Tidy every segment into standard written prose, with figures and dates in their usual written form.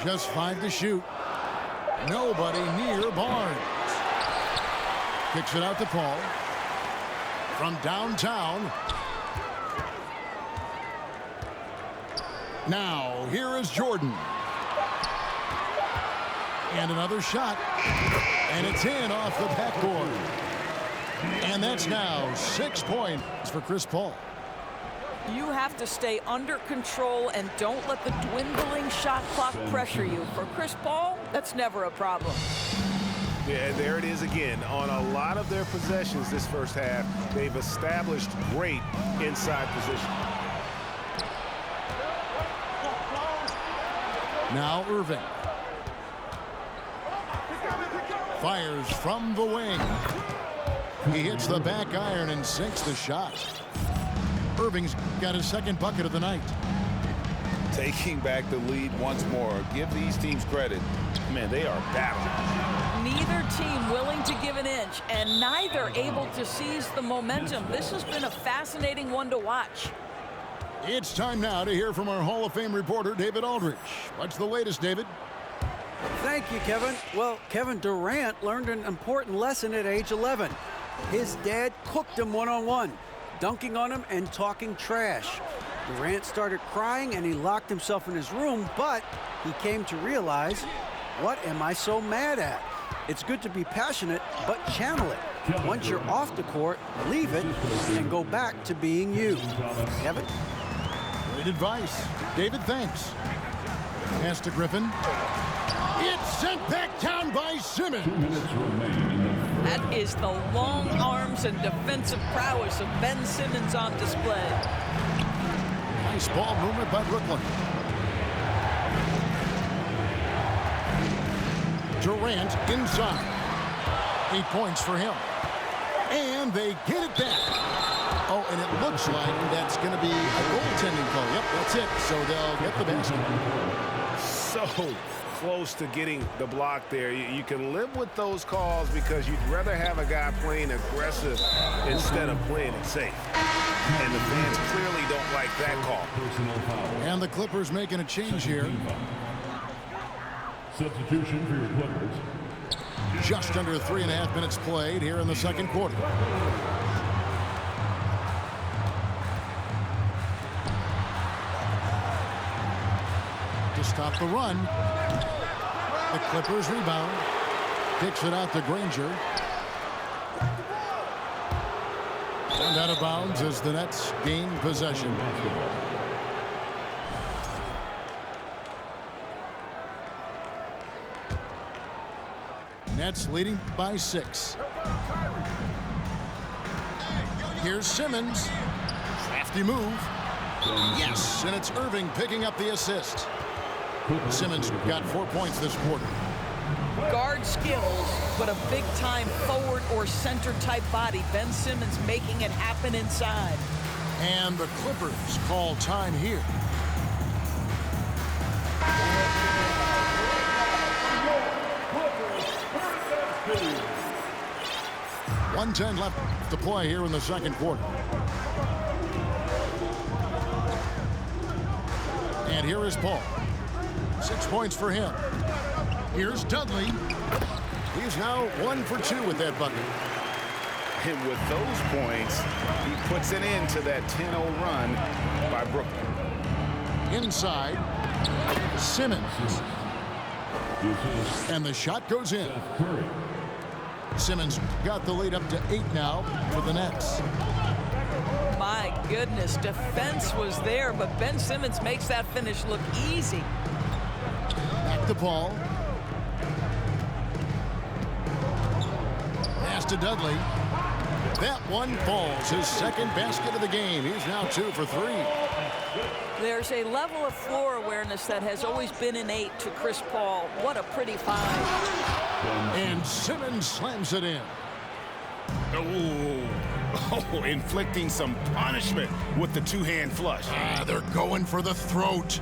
Just 5 to shoot. Nobody near Barnes. Kicks it out to Paul. From downtown. Now, here is Jordan. And another shot. And it's in off the backboard. And that's now 6 points for Chris Paul. You have to stay under control and don't let the dwindling shot clock pressure you. For Chris Paul, that's never a problem. Yeah, there it is again. On a lot of their possessions this first half, they've established great inside position. Now Irving. Fires from the wing. He hits the back iron and sinks the shot. Irving's got his second bucket of the night. Taking back the lead once more. Give these teams credit. Man, they are battling. Neither team willing to give an inch, and neither able to seize the momentum. This has been a fascinating one to watch. It's time now to hear from our Hall of Fame reporter, David Aldridge. What's the latest, David? Thank you, Kevin. Well, Kevin Durant learned an important lesson at age 11. His dad cooked him one-on-one, dunking on him and talking trash. Durant started crying and he locked himself in his room, but he came to realize, what am I so mad at? It's good to be passionate, but channel it. Once you're off the court, leave it and go back to being you. Kevin? Great advice. David, thanks. Pass to Griffin. It's sent back down by Simmons. That is the long arms and defensive prowess of Ben Simmons on display. Nice ball movement by Brooklyn. Durant inside. 8 points for him. And they get it back. Oh, and it looks like that's going to be a goaltending call. Yep, that's it. So they'll get the basket. So close to getting the block there. You can live with those calls because you'd rather have a guy playing aggressive instead of playing it safe. And the fans clearly don't like that call. And the Clippers making a change here. Substitution for your Clippers. Just under 3.5 minutes played here in the second quarter. To stop the run. The Clippers rebound. Kicks it out to Granger. And out of bounds as the Nets gain possession. Nets leading by 6. Here's Simmons. Crafty move. Yes, and it's Irving picking up the assist. Simmons got 4 points this quarter. Guard skills, but a big-time forward or center-type body. Ben Simmons making it happen inside. And the Clippers call time here. .110 left to play here in the second quarter. And here is Paul. 6 points for him. Here's Dudley. He's now 1 for 2 with that bucket. And with those points, he puts an end to that 10-0 run by Brooklyn. Inside, Simmons. And the shot goes in. Simmons got the lead up to 8 now for the Nets. My goodness, defense was there, but Ben Simmons makes that finish look easy. Back to Paul. Pass to Dudley. That one falls. His second basket of the game. He's now 2 for 3. There's a level of floor awareness that has always been innate to Chris Paul. What a pretty find. And Simmons slams it in. Oh, inflicting some punishment with the two-hand flush. They're going for the throat.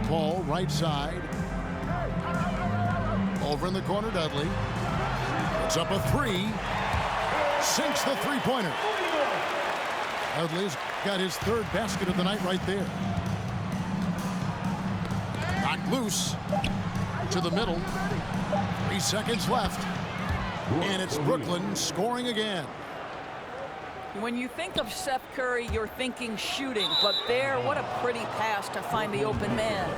Paul, right side. Over in the corner, Dudley. It's up a 3. Sinks the three-pointer. Dudley's got his third basket of the night right there. Knocked loose to the middle. 3 seconds left. And it's Brooklyn scoring again. When you think of Seth Curry, you're thinking shooting. But there, what a pretty pass to find the open man.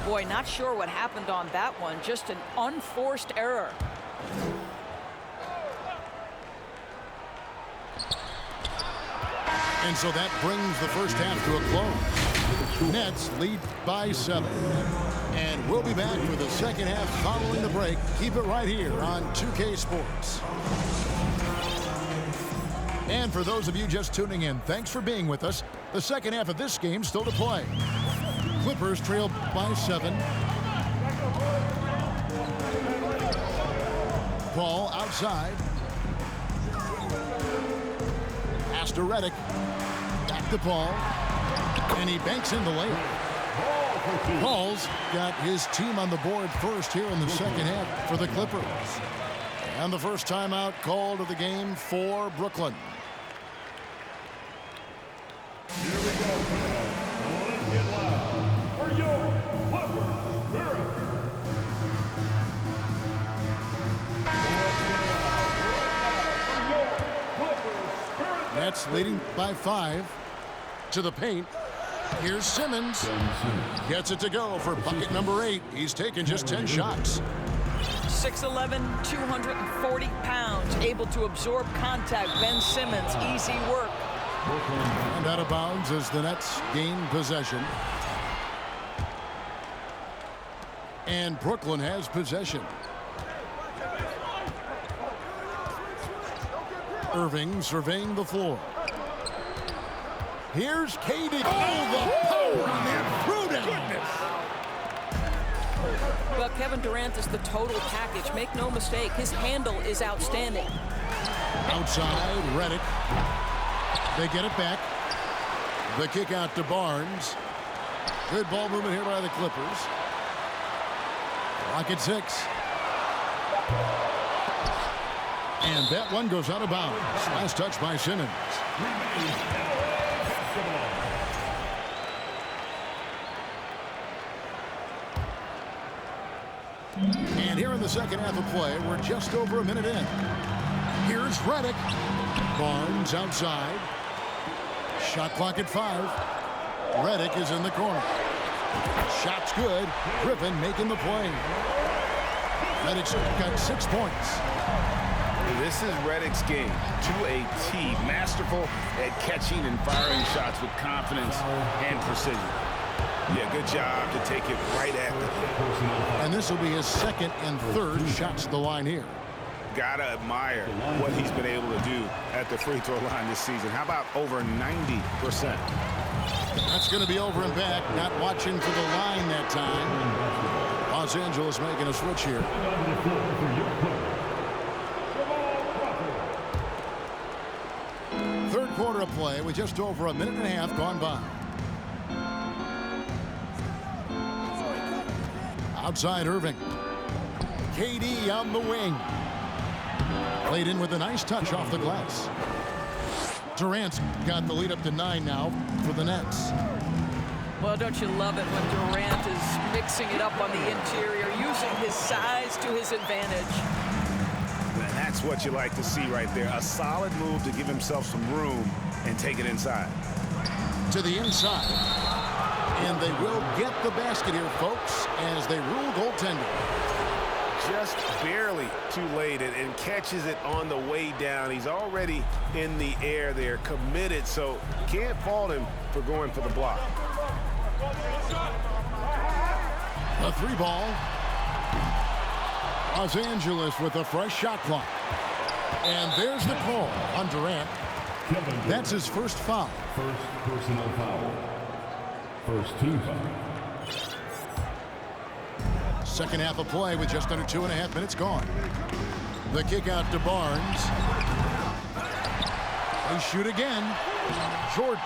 Boy, not sure what happened on that one. Just an unforced error. And so that brings the first half to a close. Nets lead by 7. And we'll be back for the second half following the break. Keep it right here on 2K Sports. And for those of you just tuning in, thanks for being with us. The second half of this game still to play. Clippers trail by 7. Ball outside. Pass to Redick. Back to Paul. And he banks in the layup. Paul's got his team on the board first here in the second half for the Clippers. And the first timeout called of the game for Brooklyn. Here we go. Let's get loud for your Clippers. Nets leading by 5 to the paint. Here's Simmons. Gets it to go for bucket number 8. He's taken just 10 shots. 6'11", 240 pounds, able to absorb contact. Ben Simmons, easy work. And out of bounds as the Nets gain possession. And Brooklyn has possession. Irving surveying the floor. Here's KD. Oh, the power on that threw-down. Well, Kevin Durant is the total package. Make no mistake, his handle is outstanding. Outside, Redick. They get it back. The kick out to Barnes. Good ball movement here by the Clippers. Clock at 6. And that one goes out of bounds. Last touch by Simmons. And here in the second half of play, we're just over a minute in. Here's Redick. Barnes outside. Shot clock at 5. Redick is in the corner. Shot's good. Griffin making the play. Redick's got 6 points. This is Redick's game to a T. Masterful at catching and firing shots with confidence and precision. Yeah, good job to take it right at the hip. And this will be his second and third shots to the line here. Gotta admire what he's been able to do at the free throw line this season. How about over 90%? That's going to be over and back. Not watching for the line that time. Los Angeles making a switch here. Third quarter of play with just over a minute and a half gone by. Outside Irving. KD on the wing. Played in with a nice touch off the glass. Durant's got the lead up to 9 now for the Nets. Well, don't you love it when Durant is mixing it up on the interior, using his size to his advantage. And that's what you like to see right there. A solid move to give himself some room and take it inside. To the inside. And they will get the basket here, folks, as they rule goaltending. Just barely too late and catches it on the way down. He's already in the air there, committed, so can't fault him for going for the block. A 3-ball. Los Angeles with a fresh shot clock. And there's the call on Durant. That's his first foul. First personal foul. First team foul. Second half of play with just under 2.5 minutes gone. The kick out to Barnes. They shoot again. Jordan.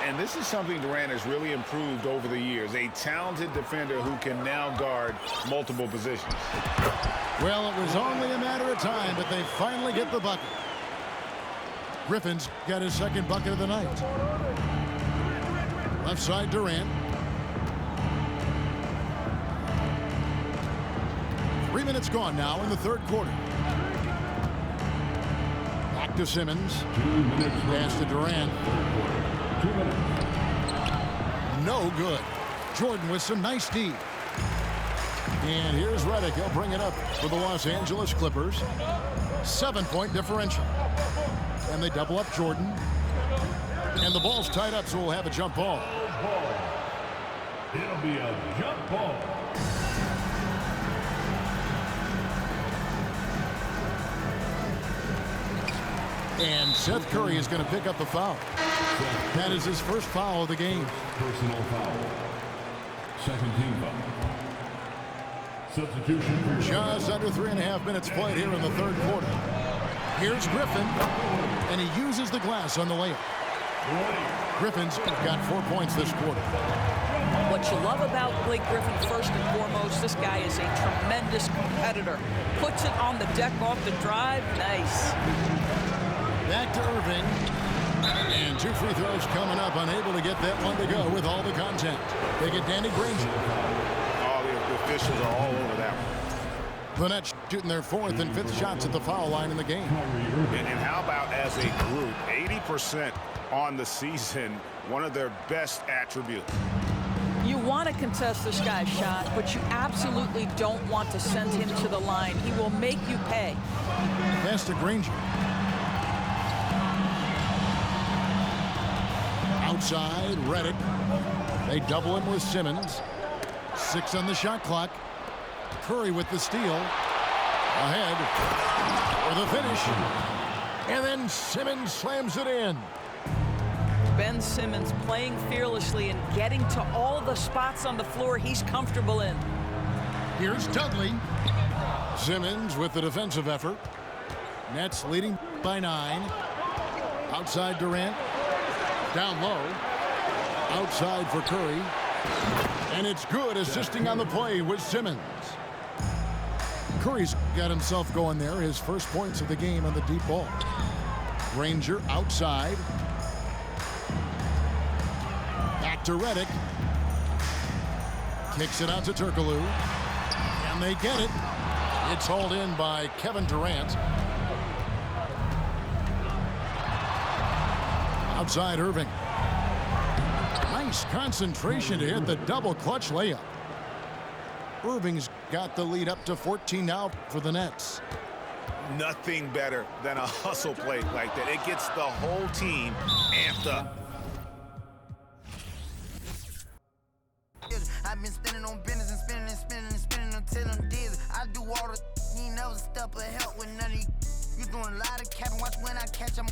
And this is something Durant has really improved over the years. A talented defender who can now guard multiple positions. Well, it was only a matter of time, but they finally get the bucket. Griffin's got his second bucket of the night. Left side, Durant. 3 minutes gone now in the third quarter. Back to Simmons. 2 minutes. Pass to Durant. 2 minutes. No good. Jordan with some nice D. And here's Redick. He'll bring it up for the Los Angeles Clippers. 7-point differential. And they double up Jordan. And the ball's tied up, so we'll have a jump ball. It'll be a jump ball. And Seth Curry is going to pick up the foul. That is his first foul of the game. Personal foul. Second team foul. Substitution for Just under 3.5 minutes played here in the third quarter. Here's Griffin, and he uses the glass on the layup. Griffin's got 4 points this quarter. What you love about Blake Griffin, first and foremost, this guy is a tremendous competitor. Puts it on the deck off the drive. Nice. Back to Irving. And 2 free throws coming up. Unable to get that one to go with all the contact. They get Danny Granger. All the officials are all over that one. The Nets shooting their 4th and 5th shots at the foul line in the game. And how about as a group, 80% on the season, one of their best attributes. You want to contest this guy's shot, but you absolutely don't want to send him to the line. He will make you pay. Pass to Granger. Outside, Redick. They double him with Simmons. 6 on the shot clock. Curry with the steal. Ahead for the finish. And then Simmons slams it in. Ben Simmons playing fearlessly and getting to all the spots on the floor he's comfortable in. Here's Dudley. Simmons with the defensive effort. Nets leading by 9. Outside Durant. Down low. Outside for Curry. And it's good, assisting on the play with Simmons. Curry's got himself going there. His first points of the game on the deep ball. Granger outside. Back to Redick. Kicks it out to Turkoglu. And they get it. It's hauled in by Kevin Durant. Outside Irving. Nice concentration to hit the double clutch layup. Irving's got the lead up to 14 now for the Nets. Nothing better than a hustle play like that. It gets the whole team amped up. I've been spending on business and spending until I'm dizzy. I do all the you ain't never step or help with none of you. You doing a lot of capping, watch when I catch them.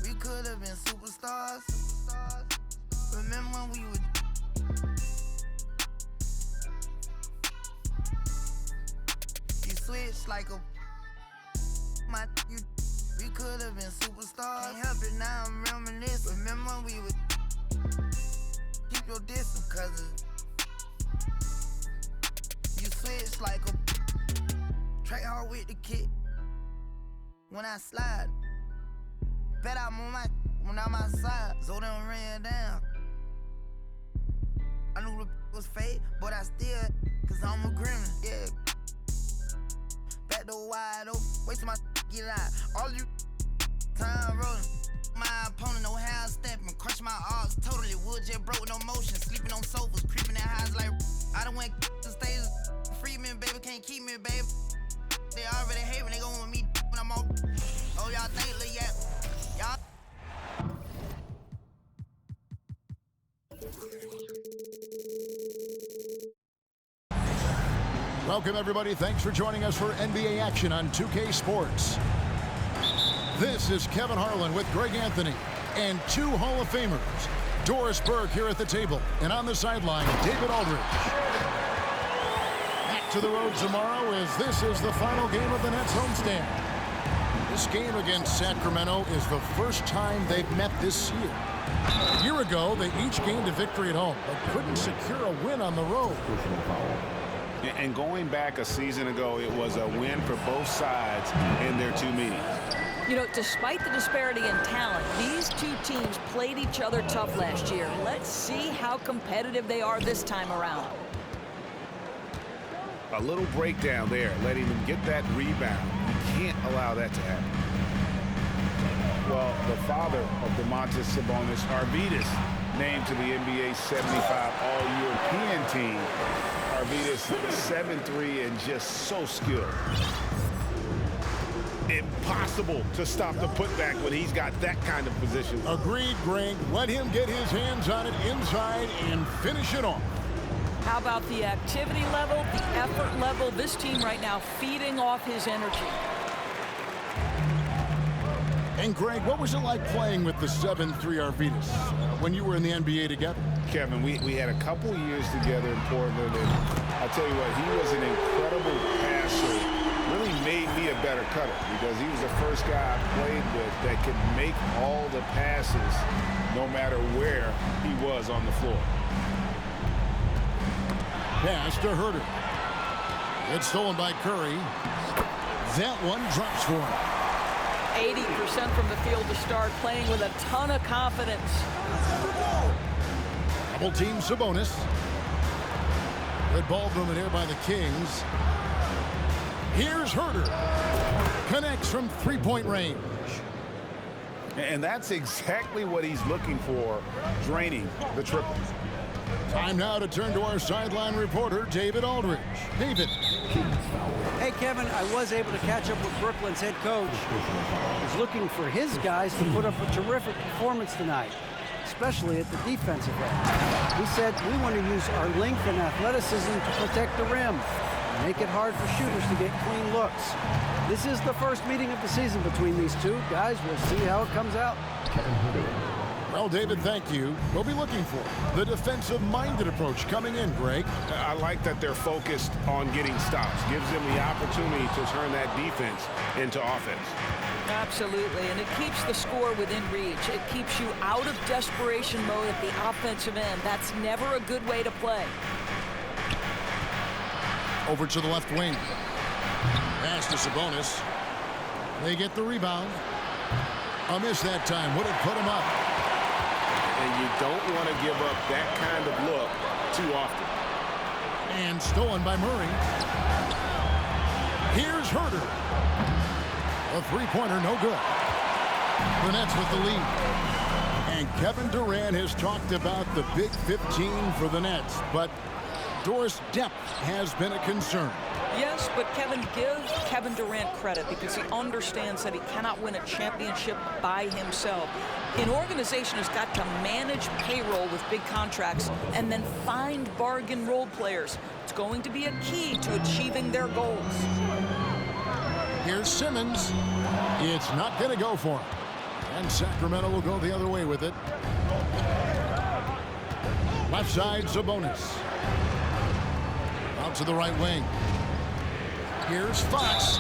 We could have been superstars. Remember when we were switch like a you. We could have been superstars. Can't help it now, I'm reminiscing. Remember when we would keep your distance, cause you switch like a track hard with the kick. When I slide, bet I'm on my when I'm outside. So them ran down. I knew the was fake, but I still, cause I'm a gremlin, yeah. Back door wide open, wait till my get out. All you time rolling. My opponent no how stepping, crush my arms totally. Wood jet broke, no motion. Sleeping on sofas, creeping in highs like I done went to stages. Free me, baby, can't keep me, baby. They already hate me, they gon' want me when I'm on. Oh, y'all think, look, yeah. Y'all. Welcome, everybody. Thanks for joining us for NBA action on 2K Sports. This is Kevin Harlan with Greg Anthony and 2 Hall of Famers. Doris Burke here at the table, and on the sideline, David Aldridge. Back to the road tomorrow as this is the final game of the Nets homestand. This game against Sacramento is the first time they've met this year. A year ago, they each gained a victory at home, but couldn't secure a win on the road. And going back a season ago, it was a win for both sides in their 2 meetings. You know, despite the disparity in talent, these two teams played each other tough last year. Let's see how competitive they are this time around. A little breakdown there, letting them get that rebound. You can't allow that to happen. Well, the father of Domantas Sabonis, Arvydas, named to the NBA 75 All-European team. Arvydas, 7'3", and just so skilled. Impossible to stop the putback when he's got that kind of position. Agreed, Greg. Let him get his hands on it inside and finish it off. How about the activity level, the effort level? This team right now feeding off his energy. And Greg, what was it like playing with the 7'3" Arvydas when you were in the NBA together? Kevin, we had a couple years together in Portland, and I'll tell you what, he was an incredible passer. Really made me a better cutter because he was the first guy I played with that could make all the passes no matter where he was on the floor. Pass to Herter. It's stolen by Curry. That one drops for him. 80% from the field to start, playing with a ton of confidence. Double team Sabonis. Good ball movement here by the Kings. Here's Herter. Connects from three-point range. And that's exactly what he's looking for, draining the triple. Time now to turn to our sideline reporter, David Aldridge. David. Hey, Kevin, I was able to catch up with Brooklyn's head coach. He's looking for his guys to put up a terrific performance tonight, especially at the defensive end. He said, we want to use our length and athleticism to protect the rim, and make it hard for shooters to get clean looks. This is the first meeting of the season between these two guys. We'll see how it comes out. Well, David, thank you. We'll be looking for the defensive-minded approach coming in, Greg. I like that they're focused on getting stops. Gives them the opportunity to turn that defense into offense. Absolutely, and it keeps the score within reach. It keeps you out of desperation mode at the offensive end. That's never a good way to play. Over to the left wing. Pass to Sabonis. They get the rebound. A miss that time. Would have put him up. And you don't want to give up that kind of look too often. And stolen by Murray. Here's Herter. A three-pointer, no good. The Nets with the lead. And Kevin Durant has talked about the Big 15 for the Nets, but Doris depth has been a concern. Yes, but Kevin, give Kevin Durant credit because he understands that he cannot win a championship by himself. An organization has got to manage payroll with big contracts and then find bargain role players. It's going to be a key to achieving their goals. Here's Simmons. It's not going to go for him. And Sacramento will go the other way with it. Left side, Sabonis. Out to the right wing. Here's Fox.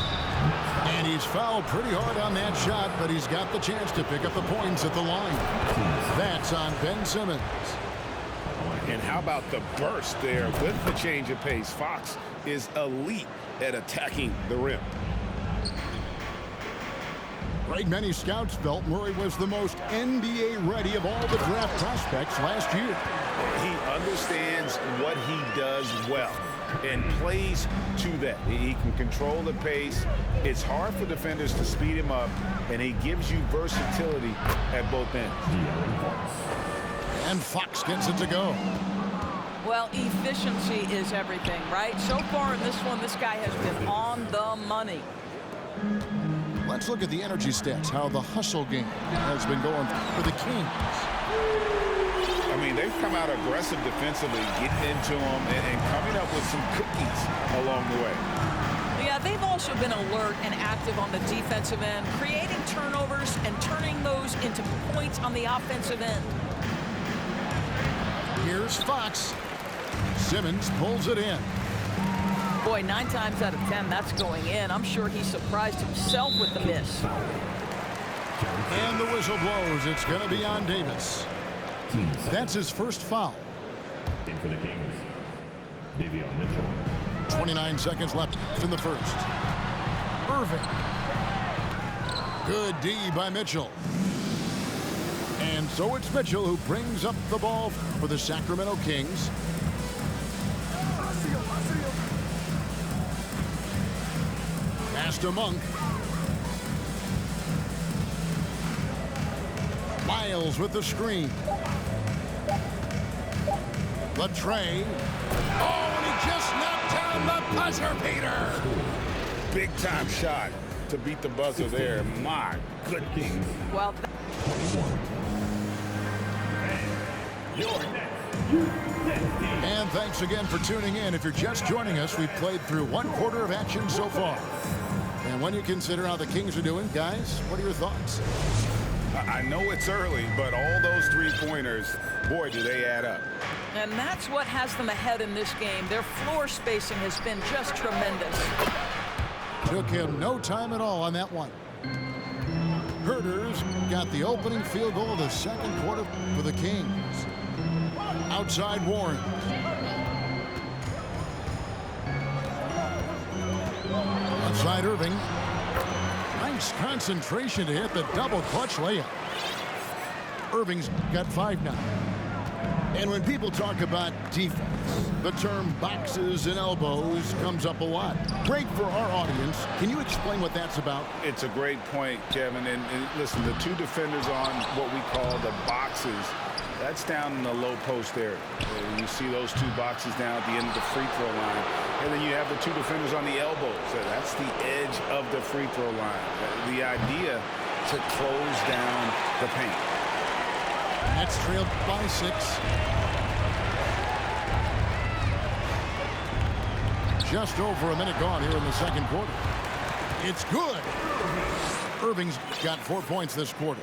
And he's fouled pretty hard on that shot, but he's got the chance to pick up the points at the line. That's on Ben Simmons. And how about the burst there with the change of pace? Fox is elite at attacking the rim. Greg, many scouts felt Murray was the most NBA ready of all the draft prospects last year. He understands what he does well and plays to that. He can control the pace. It's hard for defenders to speed him up, and he gives you versatility at both ends. And Fox gets it to go. Well, efficiency is everything, right? So far in this one, this guy has been on the money. Let's look at the energy stats, how the hustle game has been going for the Kings. I mean, they've come out aggressive defensively, getting into them and coming up with some cookies along the way. Yeah, they've also been alert and active on the defensive end, creating turnovers and turning those into points on the offensive end. Here's Fox. Simmons pulls it in. Boy, 9 times out of 10, that's going in. I'm sure he surprised himself with the miss. And the whistle blows. It's going to be on Davis. That's his first foul. In for the Kings, Davion Mitchell. 29 seconds left in the first. Irving. Good D by Mitchell. And so it's Mitchell who brings up the ball for the Sacramento Kings. Pass to Monk. Miles with the screen. Latrey. Oh, and he just knocked down the buzzer beater. Big time shot to beat the buzzer there. My goodness. Well, And thanks again for tuning in. If you're just joining us, we've played through 1/4 of action so far. And when you consider how the Kings are doing, guys, what are your thoughts? I know it's early, but all those three-pointers, boy, do they add up. and that's what has them ahead in this game. Their floor spacing has been just tremendous. Took him no time at all on that one. Herders got the opening field goal of the second quarter for the Kings. Outside Warren. Outside Irving. Nice concentration to hit the double clutch layup. Irving's got 5 now. And when people talk about defense, the term boxes and elbows comes up a lot. Great for our audience. Can you explain what that's about? It's a great point, Kevin. And listen, the two defenders on what we call the boxes, that's down in the low post area. You see those two boxes down at the end of the free throw line. And then you have the two defenders on the elbows. That's the edge of the free throw line. The idea to close down the paint. Nets trailed by 6. Just over a minute gone here in the second quarter. It's good. Irving's got 4 points this quarter.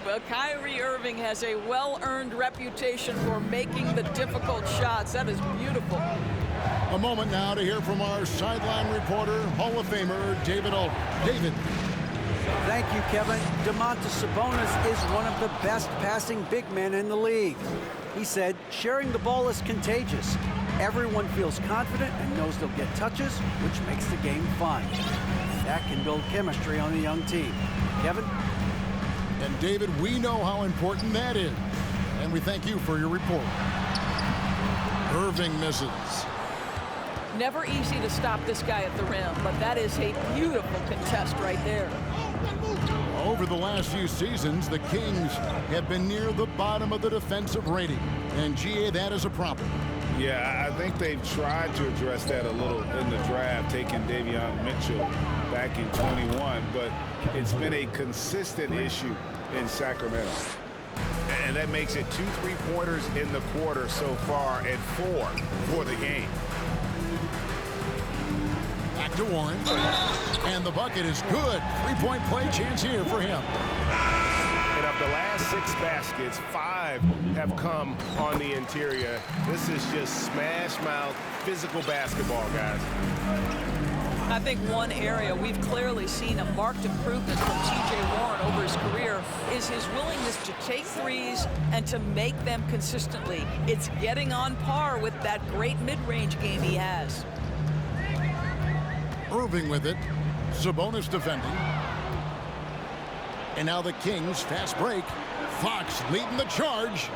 Well, Kyrie Irving has a well-earned reputation for making the difficult shots. That is beautiful. A moment now to hear from our sideline reporter, Hall of Famer David Aldridge. David. Thank you, Kevin. Domantas Sabonis is one of the best passing big men in the league. He said, sharing the ball is contagious. Everyone feels confident and knows they'll get touches, which makes the game fun. That can build chemistry on a young team. Kevin? And David, we know how important that is. And we thank you for your report. Irving misses. Never easy to stop this guy at the rim, but that is a beautiful contest right there. Over the last few seasons, the Kings have been near the bottom of the defensive rating. And GA, that is a problem. Yeah, I think they've tried to address that a little in the draft, taking Davion Mitchell back in 21, but it's been a consistent issue in Sacramento. And that makes it 2 3-pointers in the quarter so far and 4 for the game. Back to Warren. And the bucket is good. 3-point play chance here for him. And of the last 6 baskets, 5 have come on the interior. This is just smash mouth physical basketball, guys. I think one area we've clearly seen a marked improvement from T.J. Warren over his career is his willingness to take threes and to make them consistently. It's getting on par with that great mid-range game he has. Irving with it. Sabonis defending. And now the Kings fast break. Fox leading the charge.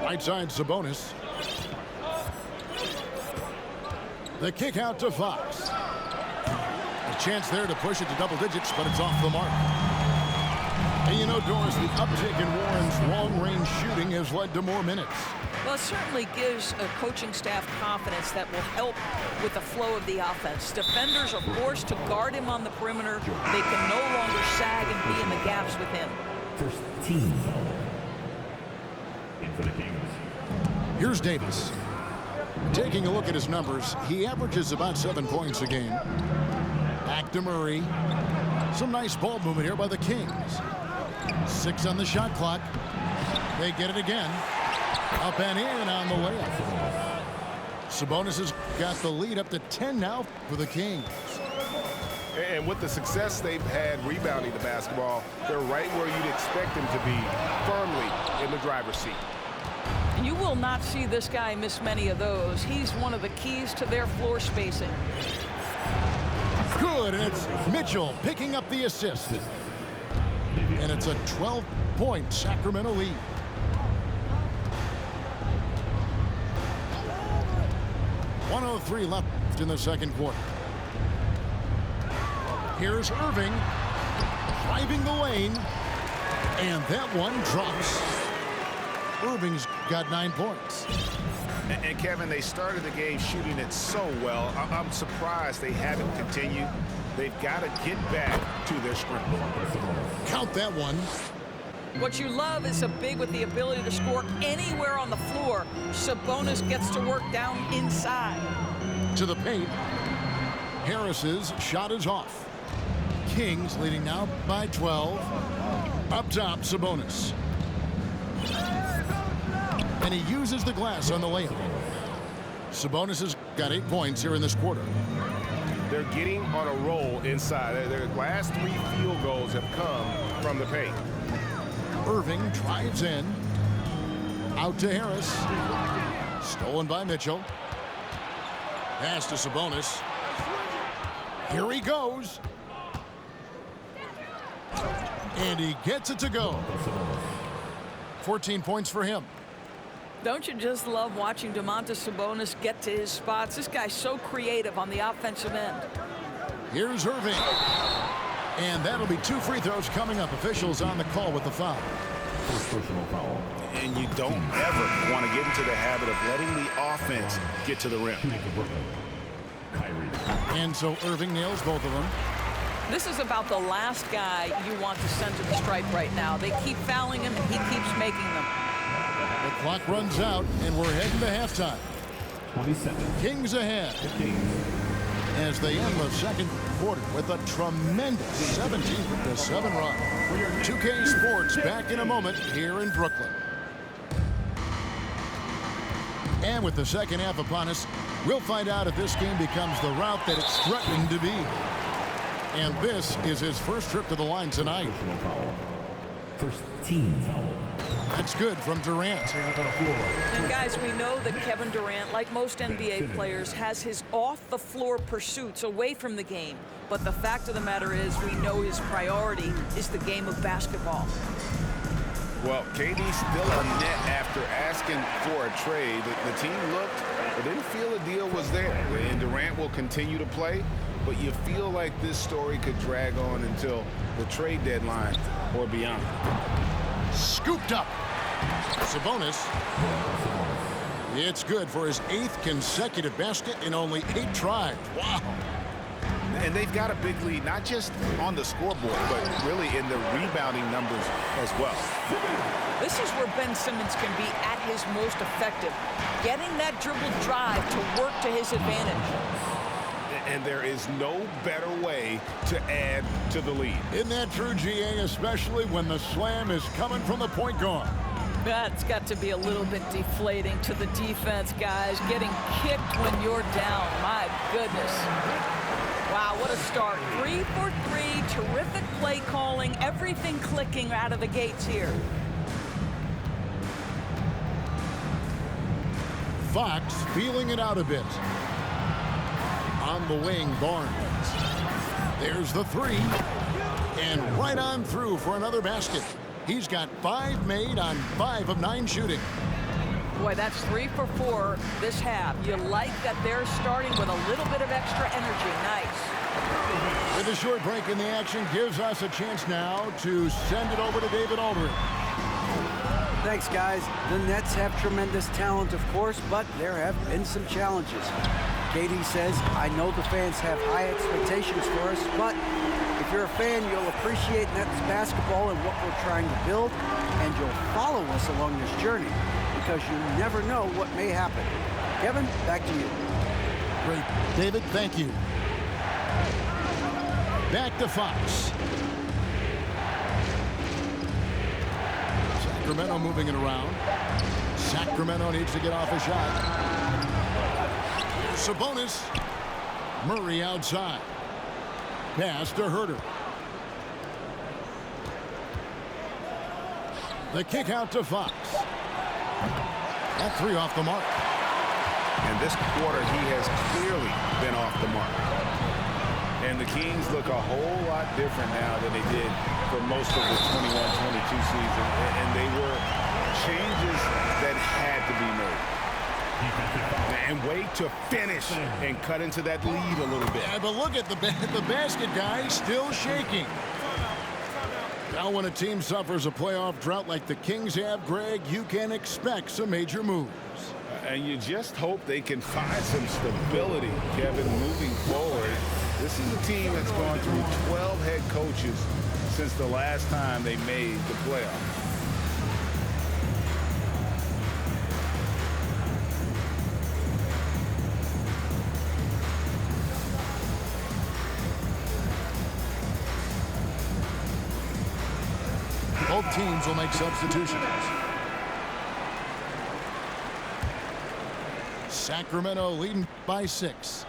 Right side Sabonis. The kick out to Fox. A chance there to push it to double digits, but it's off the mark. And you know, Doris, the uptick in Warren's long-range shooting has led to more minutes. Well, it certainly gives a coaching staff confidence that will help with the flow of the offense. Defenders are forced to guard him on the perimeter. They can no longer sag and be in the gaps with him. First team. In for the Kings. Here's Davis. Taking a look at his numbers, he averages about 7 points a game. Back to Murray. Some nice ball movement here by the Kings. 6 on the shot clock. They get it again. Up and in on the layup. Sabonis has got the lead up to 10 now for the Kings. And with the success they've had rebounding the basketball, they're right where you'd expect them to be, firmly in the driver's seat. You will not see this guy miss many of those. He's one of the keys to their floor spacing. good, and it's Mitchell picking up the assist. And it's a 12-point Sacramento lead. .103 left in the second quarter. Here's Irving driving the lane, and that one drops. Irving's got 9 points. And Kevin, they started the game shooting it so well. I'm surprised they haven't continued. They've got to get back to their strength. Count that one. What you love is a big with the ability to score anywhere on the floor. Sabonis gets to work down inside. To the paint. Harris's shot is off. Kings leading now by 12. Up top, Sabonis. And he uses the glass on the layup. Sabonis has got 8 points here in this quarter. They're getting on a roll inside. Their last 3 field goals have come from the paint. Irving drives in. Out to Harris. Stolen by Mitchell. Pass to Sabonis. Here he goes. And he gets it to go. 14 points for him. Don't you just love watching Domantas Sabonis get to his spots? This guy's so creative on the offensive end. Here's Irving. And that'll be 2 free throws coming up. Officials on the call with the foul. First personal foul. And you don't ever want to get into the habit of letting the offense get to the rim. Kyrie. And so Irving nails both of them. This is about the last guy you want to send to the stripe right now. They keep fouling him, and he keeps making them. The clock runs out, and we're heading to halftime. 27. Kings ahead as they end the second quarter with a tremendous 17-7 run. 2K Sports back in a moment here in Brooklyn. And with the second half upon us, we'll find out if this game becomes the route that it's threatening to be. And this is his first trip to the line tonight. First team foul. That's good from Durant. And guys, we know that Kevin Durant, like most NBA players, has his off-the-floor pursuits away from the game. But the fact of the matter is, we know his priority is the game of basketball. Well, KD's still on net after asking for a trade. The team looked but didn't feel a deal was there. And Durant will continue to play, but you feel like this story could drag on until the trade deadline or beyond. Scooped up. Sabonis. It's good for his 8th consecutive basket in only 8 tries. Wow. And they've got a big lead, not just on the scoreboard, but really in the rebounding numbers as well. This is where Ben Simmons can be at his most effective, getting that dribble drive to work to his advantage. And there is no better way to add to the lead. Isn't that true, GA, especially when the slam is coming from the point guard? That's got to be a little bit deflating to the defense, guys. Getting kicked when you're down. My goodness. Wow, what a start. 3 for 3. Terrific play calling. Everything clicking out of the gates here. Fox feeling it out a bit. On the wing, Barnes. There's the 3. And right on through for another basket. He's got 5 made on 5 of 9 shooting. Boy, that's 3 for 4 this half. You like that they're starting with a little bit of extra energy. Nice. With a short break in the action, gives us a chance now to send it over to David Aldridge. Thanks, guys. The Nets have tremendous talent, of course, but there have been some challenges. KD says, I know the fans have high expectations for us, but if you're a fan, you'll appreciate Nets basketball and what we're trying to build, and you'll follow us along this journey because you never know what may happen. Kevin, back to you. Great. David, thank you. Back to Fox. Sacramento moving it around. Sacramento needs to get off a shot. Sabonis. Murray outside. Pass to Herter. The kick out to Fox. That 3 off the mark. And this quarter, he has clearly been off the mark. And the Kings look a whole lot different now than they did for most of the 21-22 season. And they were changes that had to be made. And wait to finish and cut into that lead a little bit. Yeah, but look at the basket guy still shaking. Now when a team suffers a playoff drought like the Kings have, Greg, you can expect some major moves. And you just hope they can find some stability, Kevin, moving forward. This is a team that's gone through 12 head coaches since the last time they made the playoffs. Both teams will make substitutions. Sacramento leading by 6.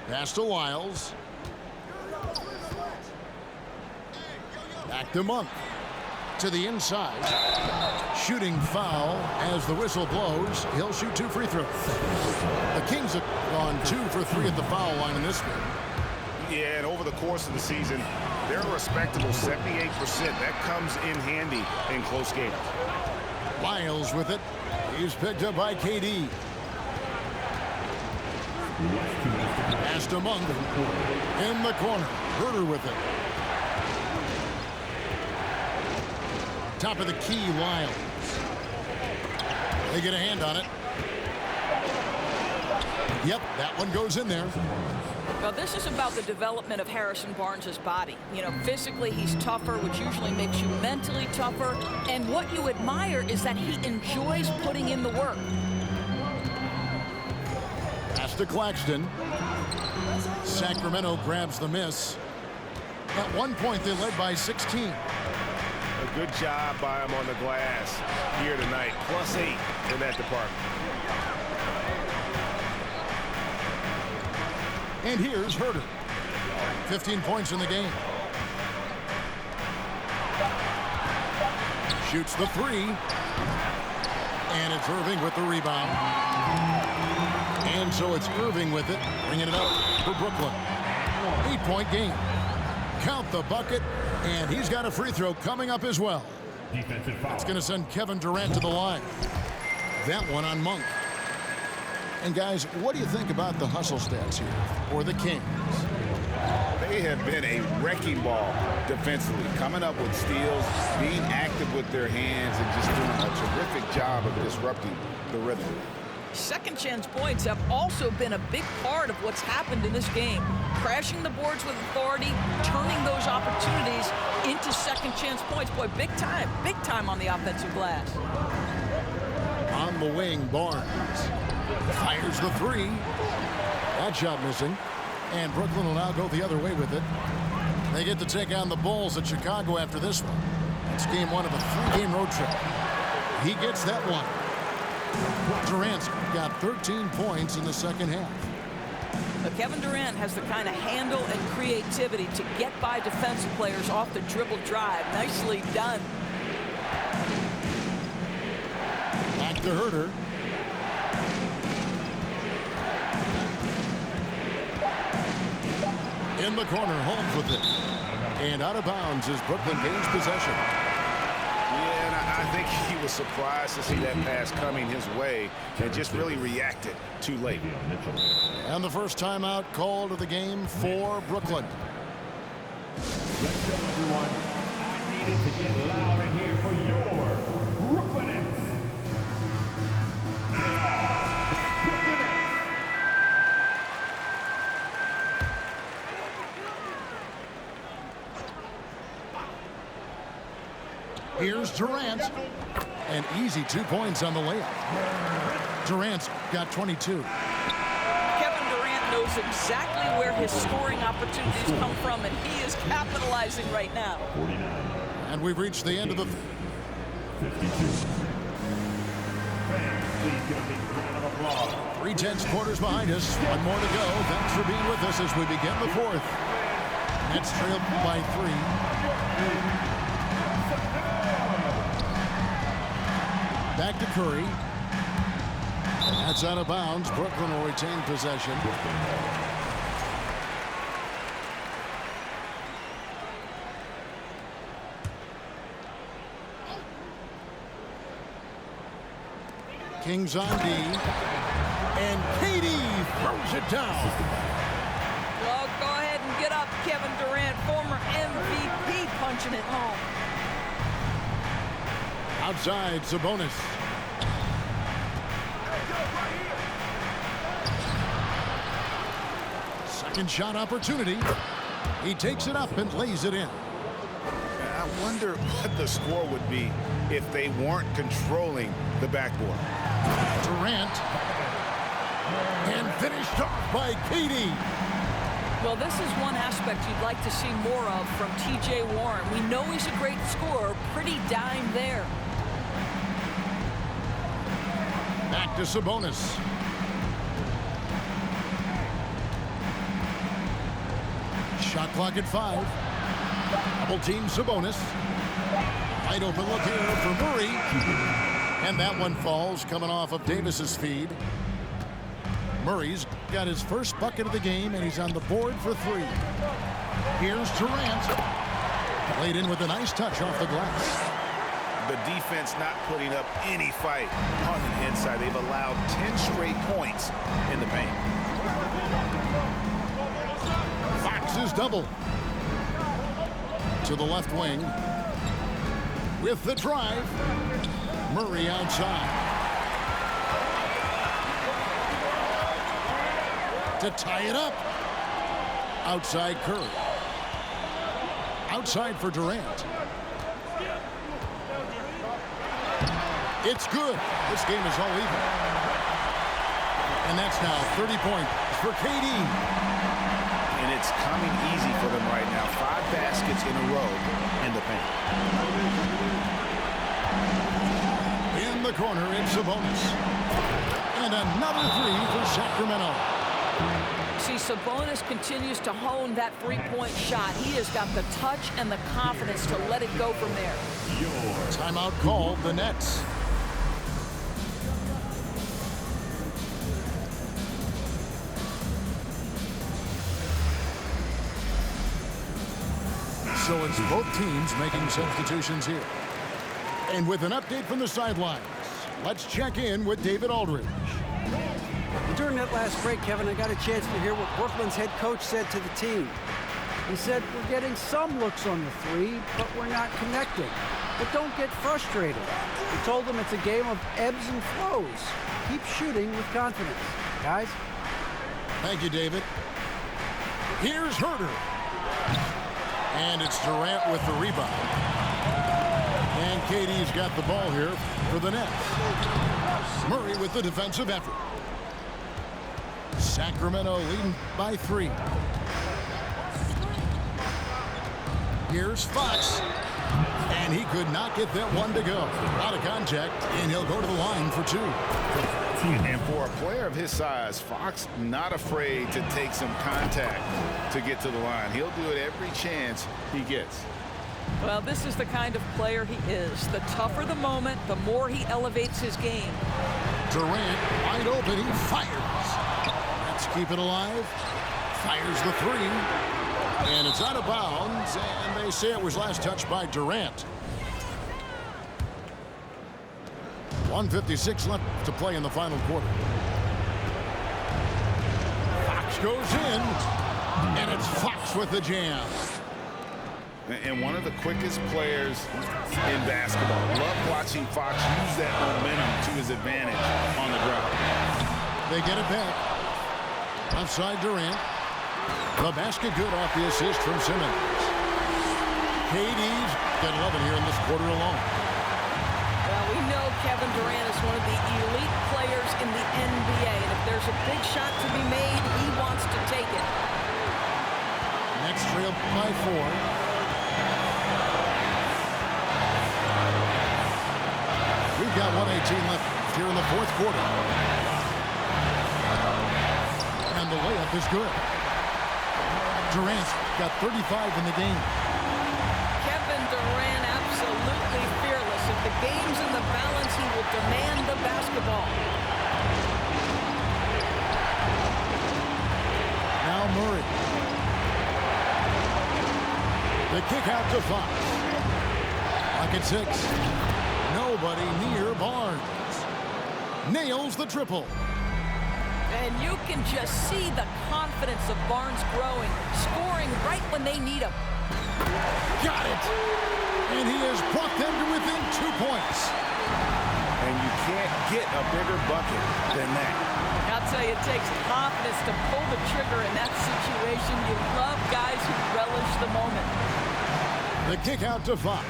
Pass to Wiles. Back to Monk. To the inside. Shooting foul as the whistle blows. He'll shoot 2 free throws. The Kings have gone 2 for 3 at the foul line in this one. Yeah, and over the course of the season, they're a respectable 78%. That comes in handy in close games. Wiles with it. He's picked up by KD. Pass to Monk. In the corner. Herter with it. Top of the key, Wiles. They get a hand on it. Yep, that one goes in there. Well, this is about the development of Harrison Barnes' body. You know, physically he's tougher, which usually makes you mentally tougher. And what you admire is that he enjoys putting in the work. Pass to Claxton. Sacramento grabs the miss. At one point, they led by 16. A good job by him on the glass here tonight. +8 in that department. And here's Herter. 15 points in the game. Shoots the 3. And it's Irving with the rebound. And so it's Irving with it, bringing it up for Brooklyn. 8-point game. Count the bucket, and he's got a free throw coming up as well. It's going to send Kevin Durant to the line. That one on Monk. And guys, what do you think about the hustle stats here for the Kings? They have been a wrecking ball defensively, coming up with steals, being active with their hands, and just doing a terrific job of disrupting the rhythm. Second chance points have also been a big part of what's happened in this game. Crashing the boards with authority, turning those opportunities into second chance points. Boy, big time on the offensive glass. On the wing, Barnes fires the 3. That shot missing. And Brooklyn will now go the other way with it. They get to take on the Bulls at Chicago after this one. It's game 1 of a 3-game road trip. He gets that one. Durant's got 13 points in the second half. But Kevin Durant has the kind of handle and creativity to get by defensive players off the dribble drive. Nicely done. Back to Herter. In the corner, Holmes with it. And out of bounds as Brooklyn gains possession. Yeah, and I think he was surprised to see that pass coming his way and just really reacted too late. And the first timeout called of the game for Brooklyn. Everyone, I needed to get louder here for your Brooklyn Nets. Here's Durant. An easy 2 points on the layup. Durant's got 22. Kevin Durant knows exactly where his scoring opportunities come from, and he is capitalizing right now. 49. And we've reached the end of the 52. Fans, please give a big round of applause. 3/10 quarters behind us. One more to go. Thanks for being with us as we begin the fourth. Nets trailed by 3. Back to Curry. That's out of bounds. Brooklyn will retain possession. Kings on D. And KD throws it down. Well, go ahead and get up, Kevin Durant, former MVP, punching it home. Outside, Sabonis. Second shot opportunity. He takes it up and lays it in. I wonder what the score would be if they weren't controlling the backboard. Durant. And finished off by KD. Well, this is one aspect you'd like to see more of from T.J. Warren. We know he's a great scorer. Pretty dime there. Back to Sabonis. Shot clock at 5. Double team Sabonis. Wide open look here for Murray. And that one falls coming off of Davis's feed. Murray's got his first bucket of the game, and he's on the board for 3. Here's Durant. Laid in with a nice touch off the glass. The defense not putting up any fight on the inside. They've allowed 10 straight points in the paint. Fox is double. To the left wing. With the drive. Murray outside. To tie it up. Outside Curry. Outside for Durant. It's good. This game is all even. And that's now 30 points for KD. And it's coming easy for them right now. 5 baskets in a row in the paint. In the corner, it's Sabonis. And another 3 for Sacramento. See, Sabonis continues to hone that three-point shot. He has got the touch and the confidence to let it go from there. Timeout called, the Nets. So it's both teams making substitutions here. And with an update from the sidelines, let's check in with David Aldridge. During that last break, Kevin, I got a chance to hear what Brooklyn's head coach said to the team. He said, we're getting some looks on the 3, but we're not connecting. But don't get frustrated. He told them it's a game of ebbs and flows. Keep shooting with confidence, guys. Thank you, David. Here's Herter. And it's Durant with the rebound. And KD's got the ball here for the Nets. Murray with the defensive effort. Sacramento leading by 3. Here's Fox. And he could not get that one to go. Out of contact, and he'll go to the line for 2. And for a player of his size, Fox not afraid to take some contact to get to the line. He'll do it every chance he gets. Well, this is the kind of player he is. The tougher the moment, the more he elevates his game. Durant wide open. He fires. Let's keep it alive. Fires the 3. And it's out of bounds. And they say it was last touched by Durant. 1:56 left to play in the final quarter. Fox goes in. And it's Fox with the jam. And one of the quickest players in basketball. Love watching Fox use that momentum to his advantage on the ground. They get it back. Outside Durant. The basket good off the assist from Simmons. KD's got 11 here in this quarter alone. Well, we know Kevin Durant is one of the elite players in the NBA. And if there's a big shot to be made, he wants to take it. Next trail by 4. We've got 1:18 left here in the fourth quarter. And the layup is good. Durant's got 35 in the game. Kevin Durant absolutely fearless. If the game's in the balance, he will demand the basketball. kick out to Fox. Pocket 6. Nobody near Barnes. Nails the triple. And you can just see the confidence of Barnes growing, scoring right when they need him. Got it. And he has brought them to within 2 points. And you can't get a bigger bucket than that. I'll tell you, it takes confidence to pull the trigger in that situation. You love guys who relish the moment. The kick out to Fox.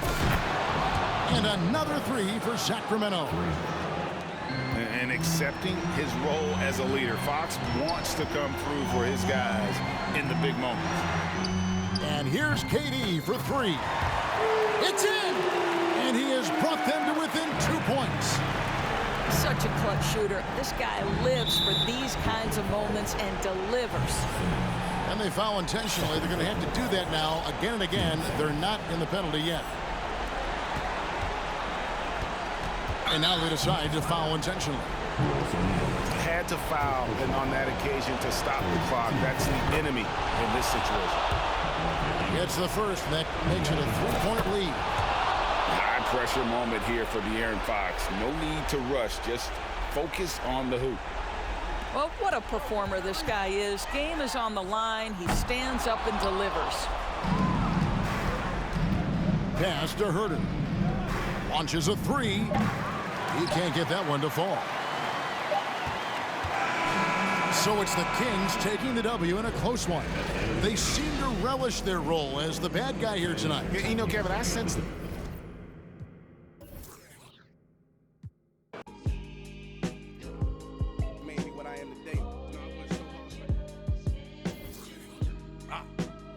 And another 3 for Sacramento. And accepting his role as a leader. Fox wants to come through for his guys in the big moments. And here's KD for 3. It's in! And he has brought them to within 2 points. Such a clutch shooter. This guy lives for these kinds of moments and delivers. And they foul intentionally. They're going to have to do that now again and again. They're not in the penalty yet. And now they decide to foul intentionally. Had to foul on that occasion to stop the clock. That's the enemy in this situation. It's the first, and that makes it a 3-point lead. High pressure moment here for De'Aaron Fox. No need to rush, just focus on the hoop. Well, what a performer this guy is. Game is on the line. He stands up and delivers. Pass to Herter. Launches a 3. He can't get that one to fall. So it's the Kings taking the W in a close one. They seem to relish their role as the bad guy here tonight. You know, Kevin, I sense that. Maybe what I am today.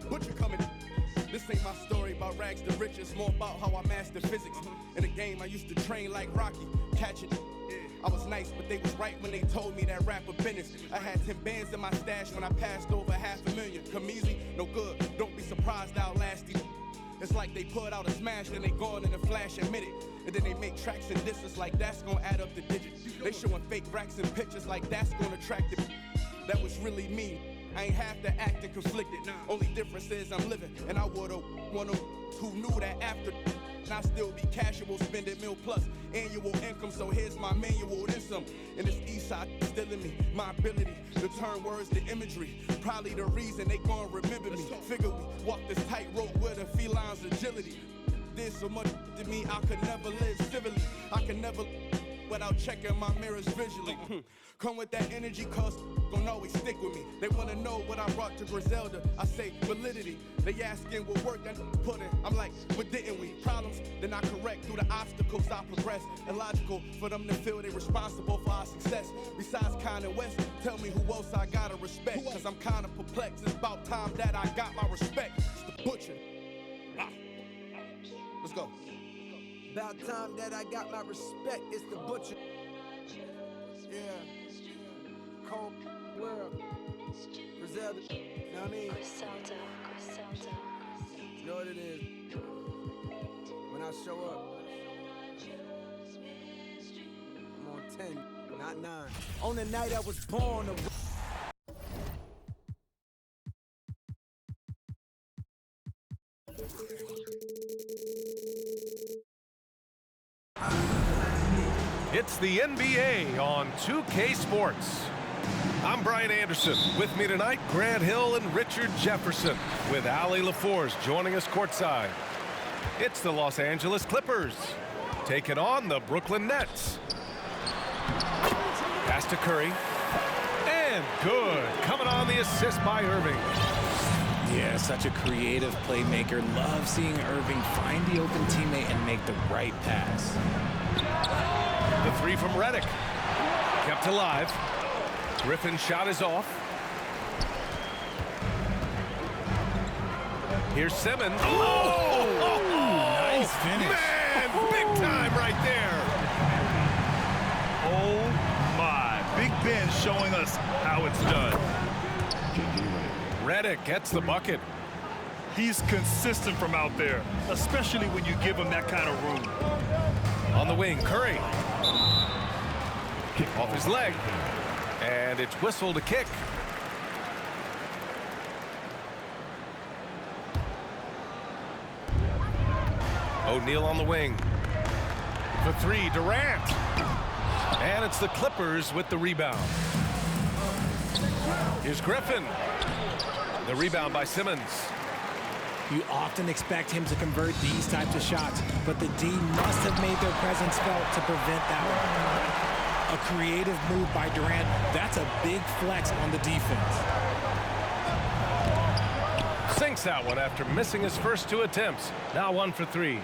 Butcher coming. This ain't my story about rags to riches, more about how I mastered physics. In a game I used to train like Rocky, catch it. I was nice, but they was right when they told me that rapper business. I had 10 bands in my stash when I passed over $500,000. Come easy, no good, don't be surprised I'll last you. It's like they put out a smash, then they gone in a flash, admit it. And then they make tracks and disses like that's gonna add up the digits. They showing fake racks and pictures like that's gonna attract it. That was really me. I ain't have to act and conflicted. Only difference is I'm living, and I would've one who knew that after. And I still be casual, spending $1 million plus annual income. So here's my manual, then some. And this east side still in me, my ability to turn words to imagery. Probably the reason they gon' remember me. Figure we walk this tightrope with a feline's agility. Did so much to me, I could never live civilly. I can never without checking my mirrors visually. Come with that energy, cause gon' always stick with me. They wanna know what I brought to Griselda. I say validity. They asking what work I put in. I'm like, but didn't we? Problems, then I correct through the obstacles I progress. Illogical for them to feel they responsible for our success. Besides Kanye West, tell me who else I gotta respect. Cause I'm kinda perplexed. It's about time that I got my respect. It's the Butcher. Let's go. About time that I got my respect. It's the Butcher. Yeah. Cold world. Griselda. You know what I mean? Griselda. You know what it is. When I show up, I'm on 10, not 9. On the night I was born. It's the NBA on 2K Sports. I'm Brian Anderson. With me tonight, Grant Hill and Richard Jefferson, with Allie LaForce joining us courtside. It's the Los Angeles Clippers taking on the Brooklyn Nets. Pass to Curry. And good. Coming on the assist by Irving. Yeah, such a creative playmaker. Love seeing Irving find the open teammate and make the right pass. The three from Redick. Kept alive. Griffin's shot is off. Here's Simmons. Oh! Nice finish. Man, big time right there. Oh my, Big Ben showing us how it's done. Redick gets the bucket. He's consistent from out there, especially when you give him that kind of room. On the wing, Curry. Off his leg. And it's whistled to kick. O'Neal on the wing. For three, Durant. And it's the Clippers with the rebound. Here's Griffin. The rebound by Simmons. You often expect him to convert these types of shots, but the D must have made their presence felt to prevent that one. A creative move by Durant. That's a big flex on the defense. Sinks that one after missing his first 2 attempts. Now 1 for 3.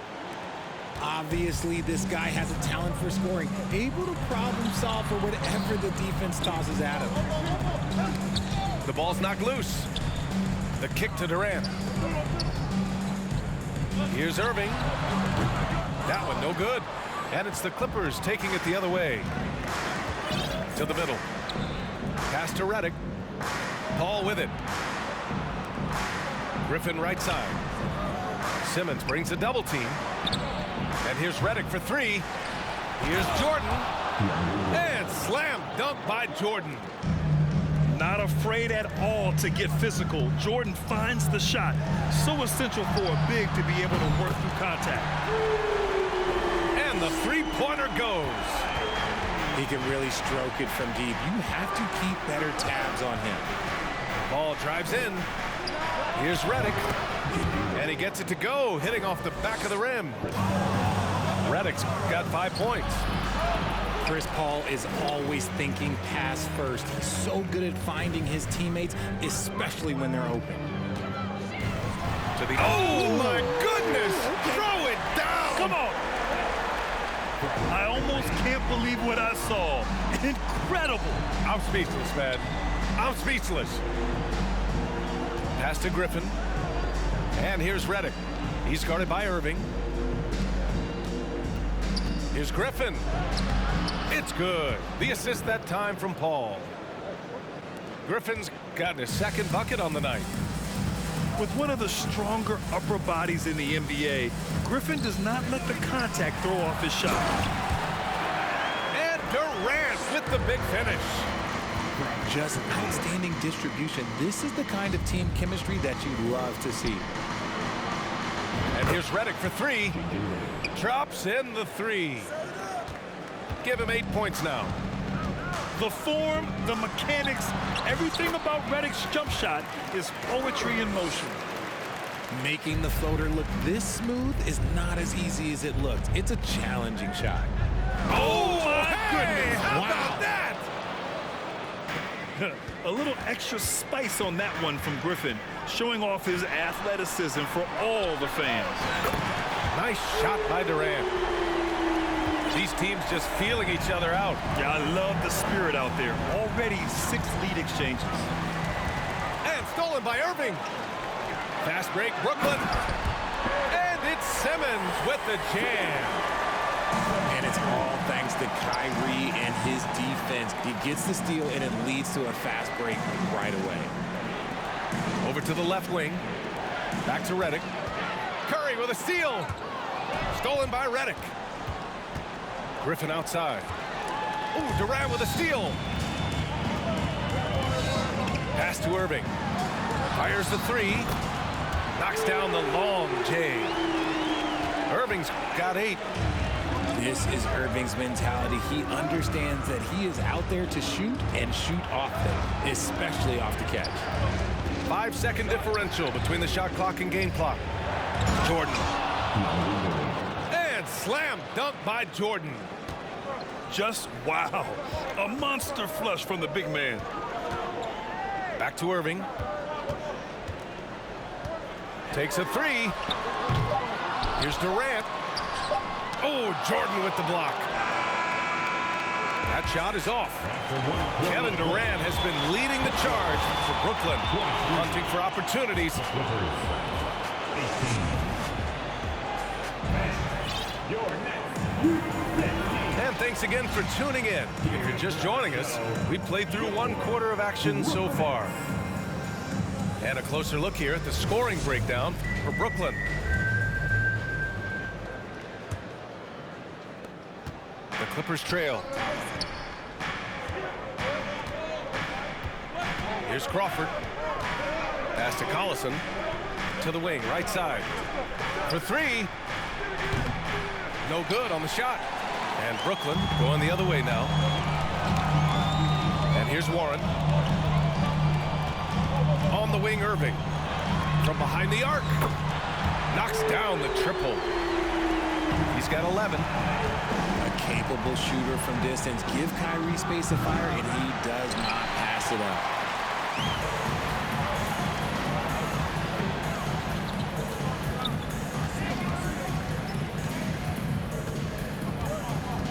Obviously, this guy has a talent for scoring, able to problem solve for whatever the defense tosses at him. The ball's knocked loose. The kick to Durant. Here's Irving. That one no good. And it's the Clippers taking it the other way. To the middle. Pass to Redick. Paul with it. Griffin right side. Simmons brings a double team. And here's Redick for 3. Here's Jordan. And slam dunk by Jordan. Not afraid at all to get physical. Jordan finds the shot. So essential for a big to be able to work through contact. And the three-pointer goes. He can really stroke it from deep. You have to keep better tabs on him. Ball drives in. Here's Redick. And he gets it to go, hitting off the back of the rim. Redick's got 5 points. Chris Paul is always thinking pass first. He's so good at finding his teammates, especially when they're open. To the oh my goodness! Throw it down! Come on! I almost can't believe what I saw. Incredible! I'm speechless, man. I'm speechless. Pass to Griffin. And here's Redick. He's guarded by Irving. Here's Griffin. It's good. The assist that time from Paul. Griffin's gotten his second bucket on the night. With one of the stronger upper bodies in the NBA, Griffin does not let the contact throw off his shot. And Durant with the big finish. Just outstanding distribution. This is the kind of team chemistry that you love to see. And here's Redick for 3. Drops in the 3. Give him 8 points now. The form, the mechanics, everything about Redick's jump shot is poetry in motion. Making the floater look this smooth is not as easy as it looked. It's a challenging shot. Oh my goodness! How Wow. about that? A little extra spice on that one from Griffin, showing off his athleticism for all the fans. Nice shot by Durant. These teams just feeling each other out. Yeah, I love the spirit out there. Already 6 lead exchanges. And stolen by Irving. Fast break, Brooklyn. And it's Simmons with the jam. And it's all thanks to Kyrie and his defense. He gets the steal, and it leads to a fast break right away. Over to the left wing. Back to Redick. Curry with a steal. Stolen by Redick. Griffin outside. Ooh, Durant with a steal. Pass to Irving. Fires the 3. Knocks down the long J. Irving's got 8. This is Irving's mentality. He understands that he is out there to shoot and shoot often, especially off the catch. 5-second differential between the shot clock and game clock. Jordan. And slam dunk by Jordan. Just wow. A monster flush from the big man. Back to Irving. Takes a 3. Here's Durant. Oh, Jordan with the block. That shot is off. Kevin Durant has been leading the charge for Brooklyn, hunting for opportunities. And thanks again for tuning in. If you're just joining us, we played through 1 quarter of action so far. And a closer look here at the scoring breakdown for Brooklyn. The Clippers trail. Here's Crawford. Pass to Collison. To the wing, right side. For 3. No good on the shot. And Brooklyn going the other way now. And here's Warren. On the wing, Irving. From behind the arc. Knocks down the triple. He's got 11. A capable shooter from distance. Give Kyrie space to fire, and he does not pass it up.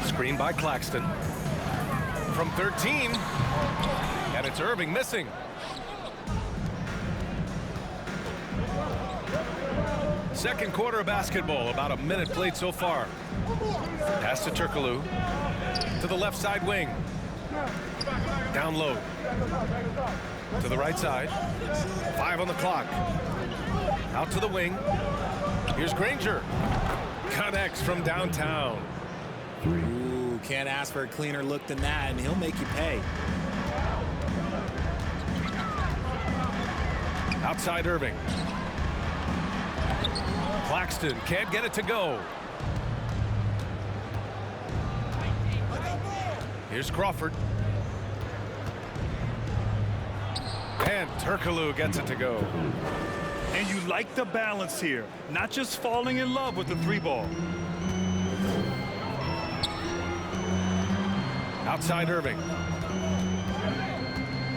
Screen by Claxton. From 13. And it's Irving missing. Second quarter of basketball, about a minute played so far. Pass to Turkoglu. To the left side wing. Down low. To the right side. 5 on the clock. Out to the wing. Here's Granger. Connects from downtown. Ooh, can't ask for a cleaner look than that, and he'll make you pay. Outside Irving. Claxton can't get it to go. Here's Crawford. And Turkoglu gets it to go. And you like the balance here, not just falling in love with the 3-ball. Outside Irving.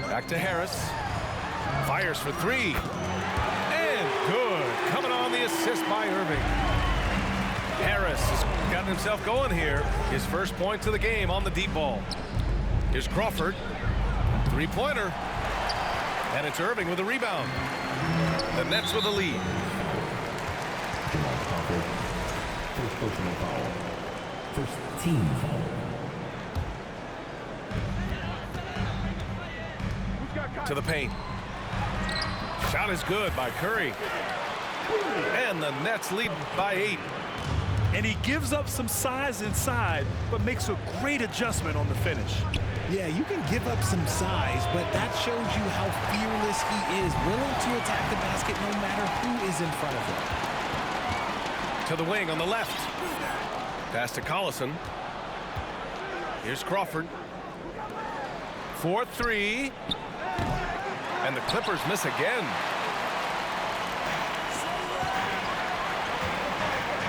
Back to Harris. Fires for 3. And good. Coming on the assist by Irving. Harris has gotten himself going here. His first points of the game on the deep ball. Here's Crawford. 3-pointer. And it's Irving with a rebound. The Nets with a lead. First personal foul. First team foul. To the paint. Shot is good by Curry. And the Nets lead by 8. And he gives up some size inside, but makes a great adjustment on the finish. Yeah, you can give up some size, but that shows you how fearless he is, willing to attack the basket no matter who is in front of him. To the wing on the left. Pass to Collison. Here's Crawford. 4-3. And the Clippers miss again.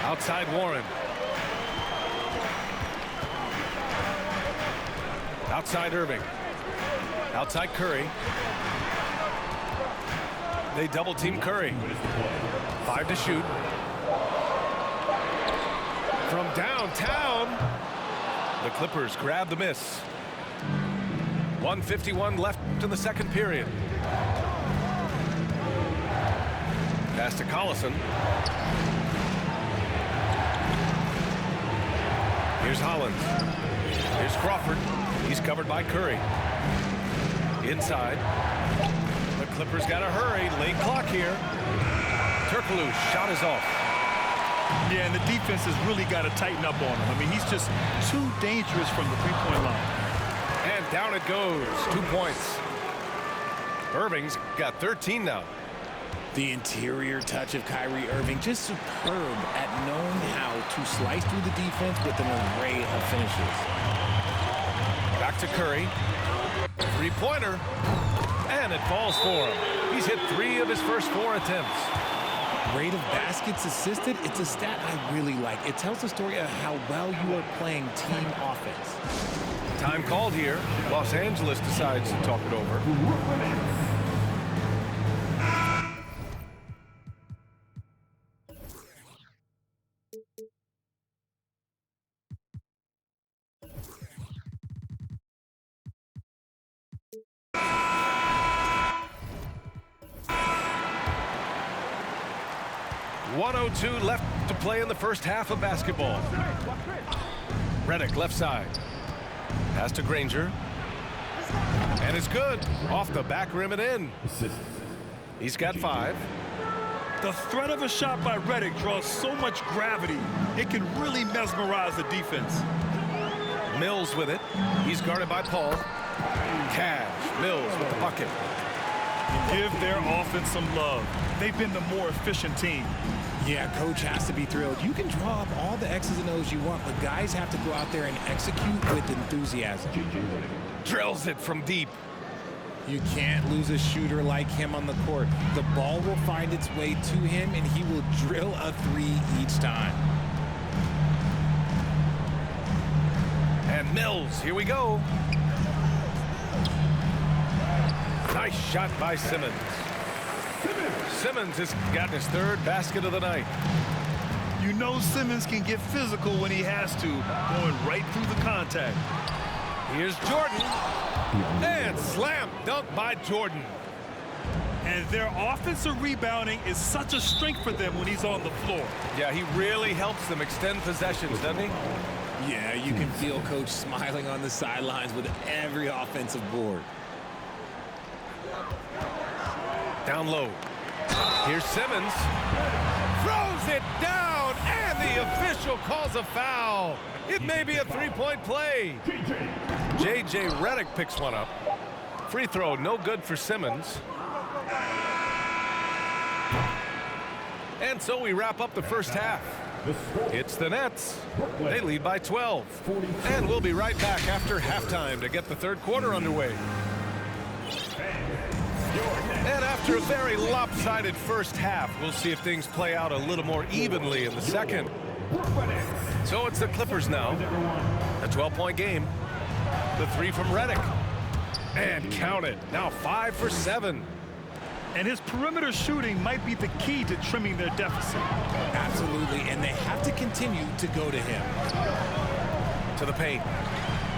Outside Warren. Outside Irving. Outside Curry. They double team Curry. 5 to shoot. From downtown. The Clippers grab the miss. 1:51 left in the second period. Pass to Collison. Here's Hollins. Here's Crawford. He's covered by Curry. Inside. The Clippers got to hurry. Late clock here. Turkoglu shot is off. Yeah, and the defense has really got to tighten up on him. I mean, he's just too dangerous from the 3-point line. And down it goes. 2 points. Irving's got 13 now. The interior touch of Kyrie Irving, just superb at knowing how to slice through the defense with an array of finishes. Back to Curry. 3-pointer. And it falls for him. He's hit 3 of his first 4 attempts. Rate of baskets assisted, it's a stat I really like. It tells the story of how well you are playing team offense. Time called here. Los Angeles decides to talk it over. .102 left to play in the first half of basketball. Redick left side. Pass to Granger. And it's good. Off the back rim and in. He's got 5. The threat of a shot by Redick draws so much gravity, it can really mesmerize the defense. Mills with it. He's guarded by Paul. Cash. Mills with the bucket. Give their offense some love. They've been the more efficient team. Yeah, coach has to be thrilled. You can draw up all the X's and O's you want, but guys have to go out there and execute with enthusiasm. Drills it from deep. You can't lose a shooter like him on the court. The ball will find its way to him, and he will drill a three each time. And Mills, here we go. Nice shot by Simmons. Simmons has gotten his third basket of the night. You know Simmons can get physical when he has to, going right through the contact. Here's Jordan. And slam dunk by Jordan. And their offensive rebounding is such a strength for them when he's on the floor. Yeah, he really helps them extend possessions, doesn't he? Yeah, you can feel Coach smiling on the sidelines with every offensive board. Down low. Here's Simmons. Throws it down, and the official calls a foul. It may be a three-point play. J.J. Redick picks one up. Free throw, no good for Simmons. And so we wrap up the first half. It's the Nets. They lead by 12. And we'll be right back after halftime to get the third quarter underway. And after a very lopsided first half, we'll see if things play out a little more evenly in the second. So it's the Clippers now. A 12-point game. The three from Redick. And count it. Now 5 for 7. And his perimeter shooting might be the key to trimming their deficit. Absolutely, and they have to continue to go to him. To the paint.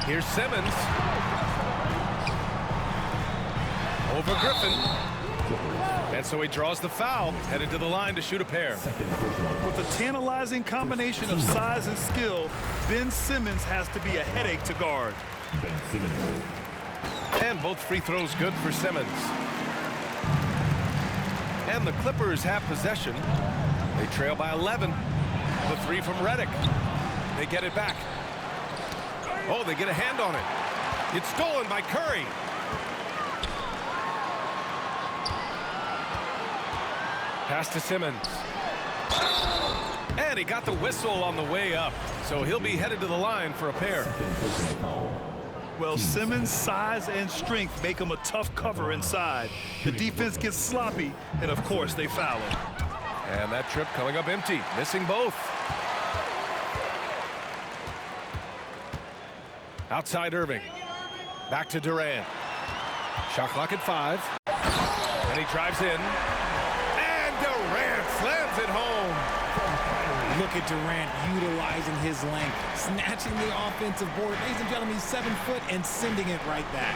Here's Simmons. Over Griffin. And so he draws the foul, headed to the line to shoot a pair. With a tantalizing combination of size and skill, Ben Simmons has to be a headache to guard. And both free throws good for Simmons. And the Clippers have possession. They trail by 11. The three from Redick. They get it back. Oh, they get a hand on it. It's stolen by Curry. Pass to Simmons. And he got the whistle on the way up. So he'll be headed to the line for a pair. Well, Simmons' size and strength make him a tough cover inside. The defense gets sloppy, and of course they foul him. And that trip coming up empty, missing both. Outside Irving. Back to Durant. Shot clock at 5. And he drives in. And Durant slams it home. Look at Durant utilizing his length, snatching the offensive board. Ladies and gentlemen, he's 7 foot and sending it right back.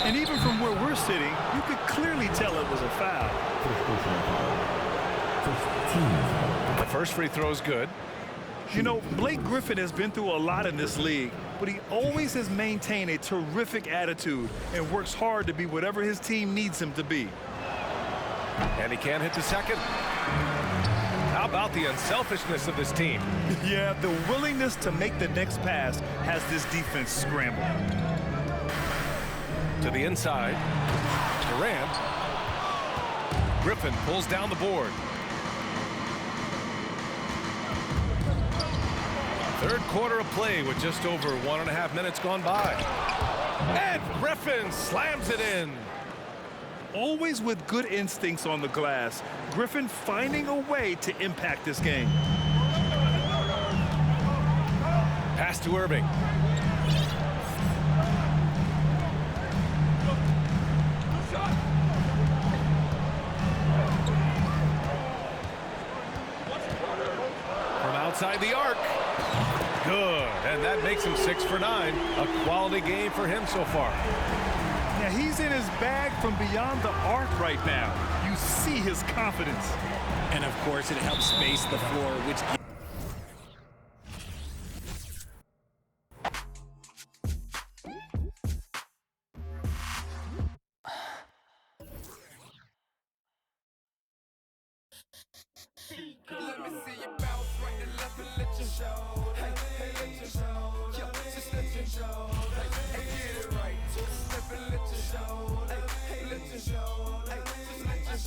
And even from where we're sitting, you could clearly tell it was a foul. The first free throw is good. You know, Blake Griffin has been through a lot in this league, but he always has maintained a terrific attitude and works hard to be whatever his team needs him to be. And he can't hit the second. How about the unselfishness of this team? Yeah, the willingness to make the next pass has this defense scrambled. To the inside. Durant. Griffin pulls down the board. Third quarter of play with just over 1.5 minutes gone by. And Griffin slams it in. Always with good instincts on the glass, Griffin finding a way to impact this game. Pass to Irving. From outside the arc. Good, and that makes him 6 for 9. A quality game for him so far. Now he's in his bag from beyond the arc right now. You see his confidence. And of course it helps space the floor, which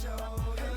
show them